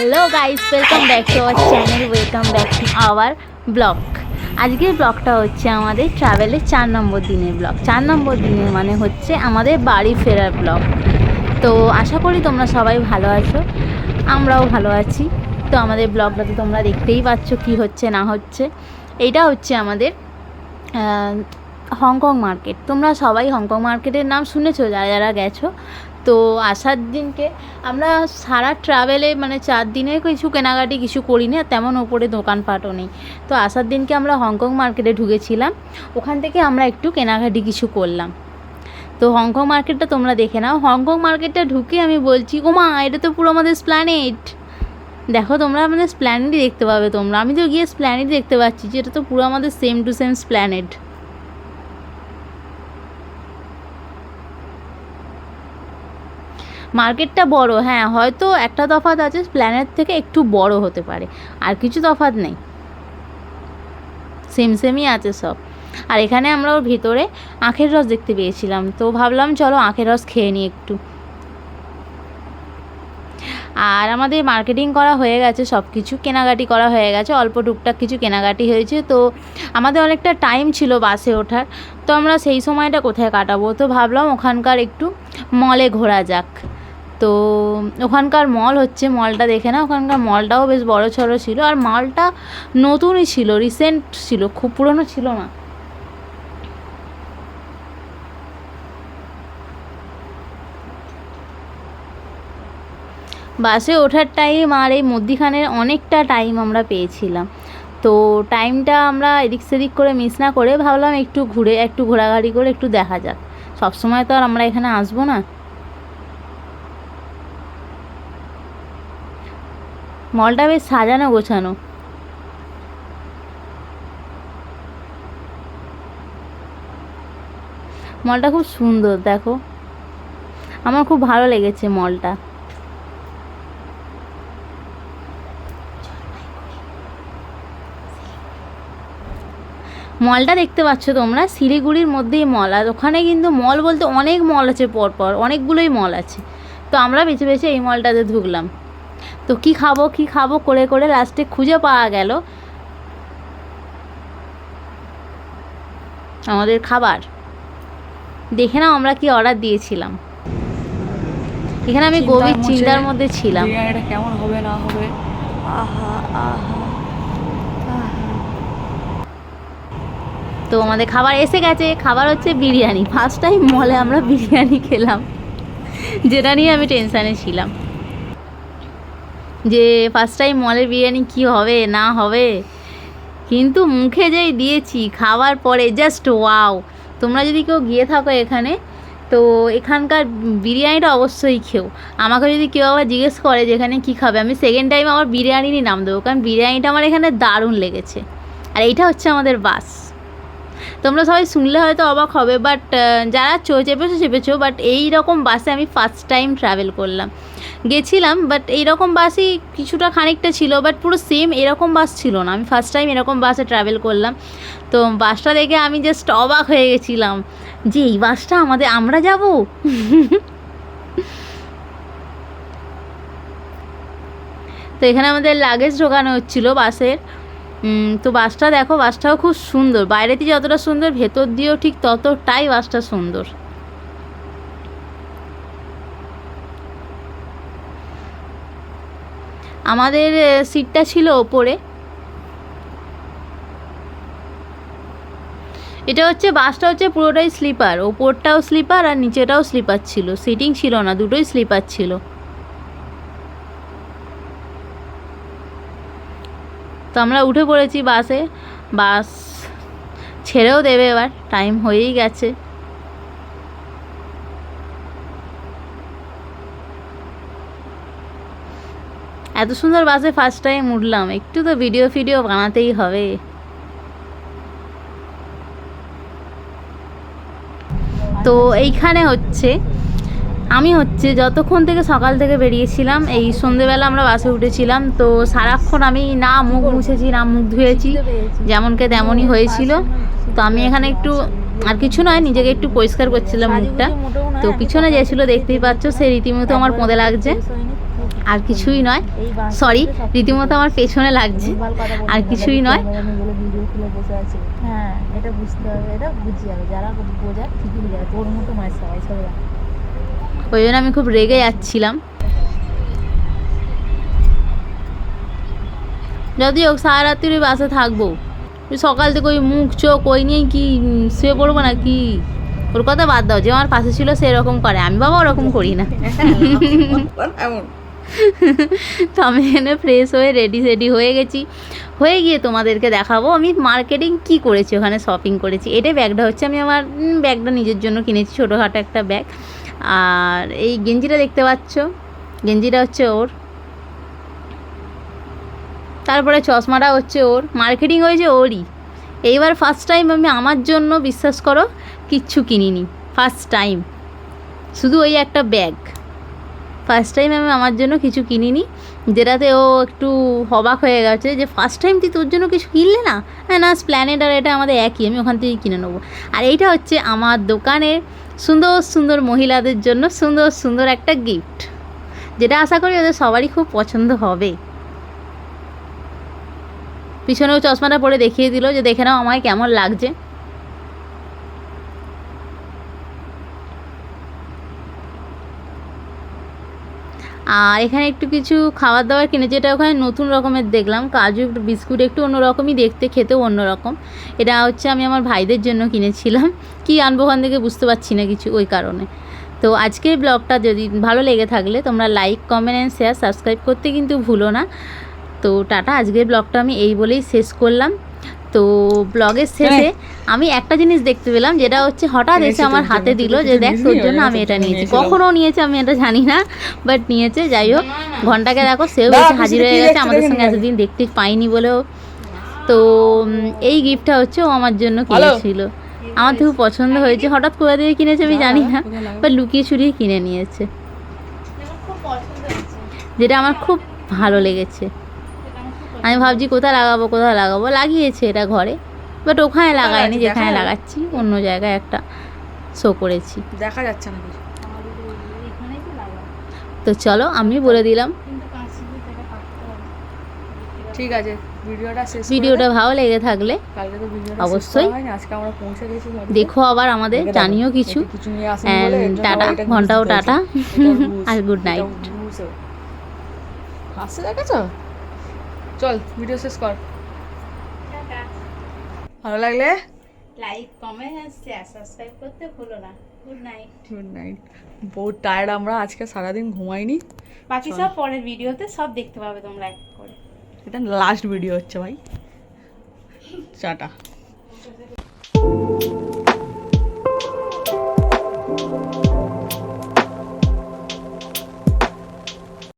Hello guys, welcome back to our channel, welcome back to our blog. আজকের ব্লগটা হচ্ছে আমাদের ট্রাভেলের 4 নম্বর দিনের ব্লগ। 4 নম্বর দিনের মানে হচ্ছে আমাদের বাড়ি ফেরার ব্লগ। তো আশা করি তোমরা সবাই ভালো আছো, আমরাও ভালো আছি। তো আমাদের ব্লগটা তো তোমরা দেখতেই পাচ্ছ কি হচ্ছে না হচ্ছে। এইটা হচ্ছে আমাদের হংকং মার্কেট। তোমরা সবাই হংকং মার্কেটের নাম শুনেছো যারা যারা গেছো। তো আসার দিনকে আমরা সারা ট্রাভেলে মানে 4 দিনে কিছু কেনাকাটি কিছু করি না, তেমন ওপরে দোকানপাটও নেই। তো আসার দিনকে আমরা হংকং মার্কেটে ঢুকেছিলাম, ওখান থেকে আমরা একটু কেনাকাটি কিছু করলাম। তো হংকং মার্কেটটা তোমরা দেখে নাও। হংকং মার্কেটটা ঢুকে আমি বলছি, ওমা এটা তো পুরো আমাদের স্প্ল্যানেড। দেখো তোমরা আমাদের স্প্ল্যানেডই দেখতে পাবে তোমরা। আমি তো গিয়ে স্প্ল্যানেড দেখতে পাচ্ছি যে এটা তো পুরো আমাদের সেম টু সেম স্প্ল্যানেড। মার্কেটটা বড়, হ্যাঁ হয়তো একটা তফাৎ আছে, প্ল্যানেট থেকে একটু বড় হতে পারে, আর কিছু তফাৎ নেই, সেমই আছে সব। আর এখানে আমরা ওর ভিতরে আখের রস দেখতে পেয়েছিলাম, তো ভাবলাম চলো আখের রস খেয়ে নিই একটু। আর আমাদের মার্কেটিং করা হয়ে গেছে, সব কিছু কেনাকাটি করা হয়ে গেছে, অল্প টুকটাক কিছু কেনাকাটি হয়েছে। তো আমাদের অনেকটা টাইম ছিল বাসে ওঠার, তো আমরা সেই সময়টা কোথায় কাটাবো, তো ভাবলাম ওখানকার একটু মলে ঘোরা যাক। তো ওখানকার মল হচ্ছে, মলটা দেখে না, ওখানকার মলটাও বেশ বড় সড়ো ছিল, আর মলটা নতুনই ছিল, রিসেন্ট ছিল, খুব পুরনো ছিল না। বাসে ওঠার টাইম আর এই মধ্যিখানের অনেকটা টাইম আমরা পেয়েছিলাম। তো টাইমটা আমরা এদিক সেদিক করে মিস না করে ভাবলাম একটু ঘোরাঘুরি করে একটু দেখা যাক। সবসময় তো আর আমরা এখানে আসবো না। মলটা বেশ সাজানো গোছানো। মলটা খুব সুন্দর, দেখো আমার খুব ভালো লেগেছে মলটা। মলটা দেখতে পাচ্ছ তোমরা, শিলিগুড়ির মধ্যেই মল। আর ওখানে কিন্তু মল বলতে অনেক মল আছে, পরপর অনেকগুলোই মল আছে। তো আমরা বেছে বেছে এই মলটাতে ঢুকলাম। তো কি খাবো করে করে লাস্টে খুঁজে পাওয়া গেল আমাদের খাবার। দেখে নাও আমরা কি অর্ডার দিয়েছিলাম। এখানে আমি গভীর চিন্তার মধ্যে ছিলাম, বিরিয়ানিটা কেমন হবে না হবে। আহা আহা। তো আমাদের খাবার এসে গেছে। খাবার হচ্ছে বিরিয়ানি। ফার্স্ট টাইম মলে আমরা বিরিয়ানি খেলাম, যেটা নিয়ে আমি টেনশানে ছিলাম যে ফার্স্ট টাইম মলের বিরিয়ানি কি হবে না হবে। কিন্তু মুখে যেই দিয়েছি খাওয়ার পরে জাস্ট ওয়াও। তোমরা যদি কেউ গিয়ে থাকো এখানে, তো এখানকার বিরিয়ানিটা অবশ্যই খেও। আমাকে যদি কেউ আবার জিজ্ঞেস করে যে এখানে কী খাবে, আমি সেকেন্ড টাইম আমার বিরিয়ানিরই নাম দেবো, কারণ বিরিয়ানিটা আমার এখানে দারুণ লেগেছে। আর এইটা হচ্ছে আমাদের বাস। তোমরা সবাই শুনলে হয়তো অবাক হবে, বাট যারা চেপেছো, বাট এই রকম বাসে আমি ফার্স্ট টাইম ট্রাভেল করলাম। গেছিলাম বাট এইরকম বাসই কিছুটা খানিকটা ছিল, বাট পুরো সেম এরকম বাস ছিল না। আমি ফার্স্ট টাইম এরকম বাসে ট্রাভেল করলাম। তো বাসটা দেখে আমি জাস্ট অবাক হয়ে গেছিলাম যে এই বাসটা আমরা যাব। তো এখানে আমাদের লাগেজ ঢোকানো হচ্ছিলো বাসের। তো বাসটা দেখো, বাসটাও খুব সুন্দর, বাইরে দিয়ে যতটা সুন্দর ভেতর দিয়েও ঠিক ততটাই বাসটা সুন্দর। আমাদের সিটটা ছিল ওপরে। এটা হচ্ছে বাসটা হচ্ছে পুরোটাই স্লিপার, ওপরটাও স্লিপার আর নিচেটাও স্লিপার ছিল, সিটিং ছিল না, দুটোই স্লিপার ছিল। তো আমরা উঠে পড়েছি বাসে। বাস ছেড়েও দেবে, এবার টাইম হয়েই গেছে। এত সুন্দর বাসে ফার্স্ট টাইম উঠলাম, একটু তো ভিডিও বানাতেই হবে। তো এইখানে আমি যতক্ষণ থেকে সকাল থেকে বেরিয়েছিলাম, এই সন্ধেবেলা আমরা বাসে উঠেছিলাম। তো সারাক্ষণ আমি না মুখ মুছেছি না মুখ ধুয়েছি, যেমনকে তেমনই হয়েছিল। তো আমি এখানে একটু, আর কিছু নয়, নিজেকে একটু পরিষ্কার করছিলাম মুখটা। তো পিছনে যে ছিল দেখতেই পাচ্ছ, সে রীতিমতো আমার পোঁদে লাগছে। আর কিছুই নয়। এই বাস সরি, রীতিমতো আমার পেছনে লাগছে, ভুলভাল কথা বলবি আর না, কিছুই যারা নয়। ক্যামেরা নিয়ে বলে ভিডিও খুলে বসে আছে। হ্যাঁ, এটা বুঝতে হবে, এটা বুঝি যাবে, যারা বোঝার ঠিকই বুঝে যাবে, তোর মতো নয় সবাই, চলে যা। ওই জন্য আমি খুব রেগে যাচ্ছিলাম। যদি হোক সারা রাত্রি ওই বাসে থাকবো, ওই সকাল থেকে ওই মুখ চোখ ওই নিয়েই কি শুয়ে পড়বো না কি? ওর কথা বাদ দাও, যে আমার পাশে ছিল সেরকম করে, আমি বাবা ওরকম করি না। এমন তো আমি এখানে ফ্রেশ হয়ে রেডি হয়ে গেছি। হয়ে গিয়ে তোমাদেরকে দেখাবো আমি মার্কেটিং কি করেছি, ওখানে শপিং করেছি। এটাই ব্যাগটা হচ্ছে, আমি আমার ব্যাগটা নিজের জন্য কিনেছি, ছোটোখাটো একটা ব্যাগ। আর এই গেঞ্জিটা দেখতে পাচ্ছ, গেঞ্জিটা হচ্ছে ওর। তারপরে চশমাটা হচ্ছে ওর, মার্কেটিং হয়েছে ওরই। এইবার ফার্স্ট টাইম আমি আমার জন্য, বিশ্বাস করো, কিচ্ছু কিনিনি। ফার্স্ট টাইম শুধু ওই একটা ব্যাগ। ফার্স্ট টাইম আমি আমার জন্য কিছু কিনিনি, যেটাতে ও একটু অবাক হয়ে গেছে যে ফার্স্ট টাইম তুই তোর জন্য কিছু কিনলে না। হ্যাঁ, না স্প্ল্যানেড আর এটা আমাদের একই, আমি ওখান থেকেই কিনে নেবো। আর এইটা হচ্ছে আমার দোকানের সুন্দর সুন্দর মহিলাদের জন্য সুন্দর সুন্দর একটা গিফট, যেটা আশা করি ওদের সবারই খুব পছন্দ হবে। পিছনেও চশমাটা পরে দেখিয়ে দিল যে দেখে নাও আমায় কেমন লাগছে। আর এখানে একটু কিছু খাবার দাবার কিনেছি, এটা ওখানে নতুন রকমের দেখলাম, কাজু বিস্কুট, একটু অন্যরকমই দেখতে, খেতেও অন্যরকম। এটা হচ্ছে আমি আমার ভাইদের জন্য কিনেছিলাম, কি আনবো ওখান থেকে বুঝতে পারছি না কিছু, ওই কারণে। তো আজকের ব্লগটা যদি ভালো লেগে থাকলে তোমরা like, comment and share, subscribe করতে কিন্তু ভুলো না। তো টাটা, আজকের ব্লগটা আমি এই বলেই শেষ করলাম। তো ব্লগের শেষে আমি একটা জিনিস দেখতে পেলাম, যেটা হচ্ছে হঠাৎ এসে আমার হাতে দিল যে দেখ তোর জন্য আমি এটা নিয়েছি। কখনও নিয়েছে আমি এটা জানি না, বাট নিয়েছে। যাই হোক, ঘন্টাকে দেখো সেও এসে হাজির হয়ে গেছে, আমাদের সঙ্গে এতদিন দেখতে পাইনি বলেও। তো এই গিফটটা হচ্ছে ও আমার জন্য কিনেছিল, আমার খুব পছন্দ হয়েছে। হঠাৎ করে দিয়ে কিনেছে আমি জানি না, বাট লুকিয়ে চুরিয়ে কিনে নিয়েছে, যেটা আমার খুব ভালো লেগেছে। আমি ভাবছি কোথায় লাগাবো, লাগিয়েছে এটা ঘরে, বাট ওখানে লাগাইনি, যেখানে লাগাচ্ছি অন্য জায়গায় একটা শো করেছি, দেখা যাচ্ছে না কিছু। তো চলো আমি বলে দিলাম। ঠিক আছে, ভিডিওটা শেষ করে ভিডিওটা ভালো লেগে থাকলে কালকে তো ভিডিওটা অবশ্যই শেষ করা হয়নি, আজকে আমরা পৌঁছে গেছি বাড়িতে। দেখো আবার আমাদের, দেখে জানিও দেখো, কিছু। কিছু নিয়ে আসেনি বলে এর জন্য টাটা, আবার এটা ঘন্টাও ঘুষ দিতে টাটা, হয়েছে। এটা ঘুষ, আর গুড এটা নাইট। ঘুষ। হাসছে দেখেছো? চল ভিডিও শেষ কর। ভালো লাগলে লাইক, কমেন্ট আর শেয়ার, সাবস্ক্রাইব করতে ভুলো না। Good night. Good night. বহুত টায়ার্ড আমরা, আজকে সারাদিন ঘুমাইনি। বাকি সব পরের ভিডিওতে সব দেখতে পাবে তোমরা এক করে। এটা লাস্ট ভিডিও হচ্ছে ভাই। টাটা।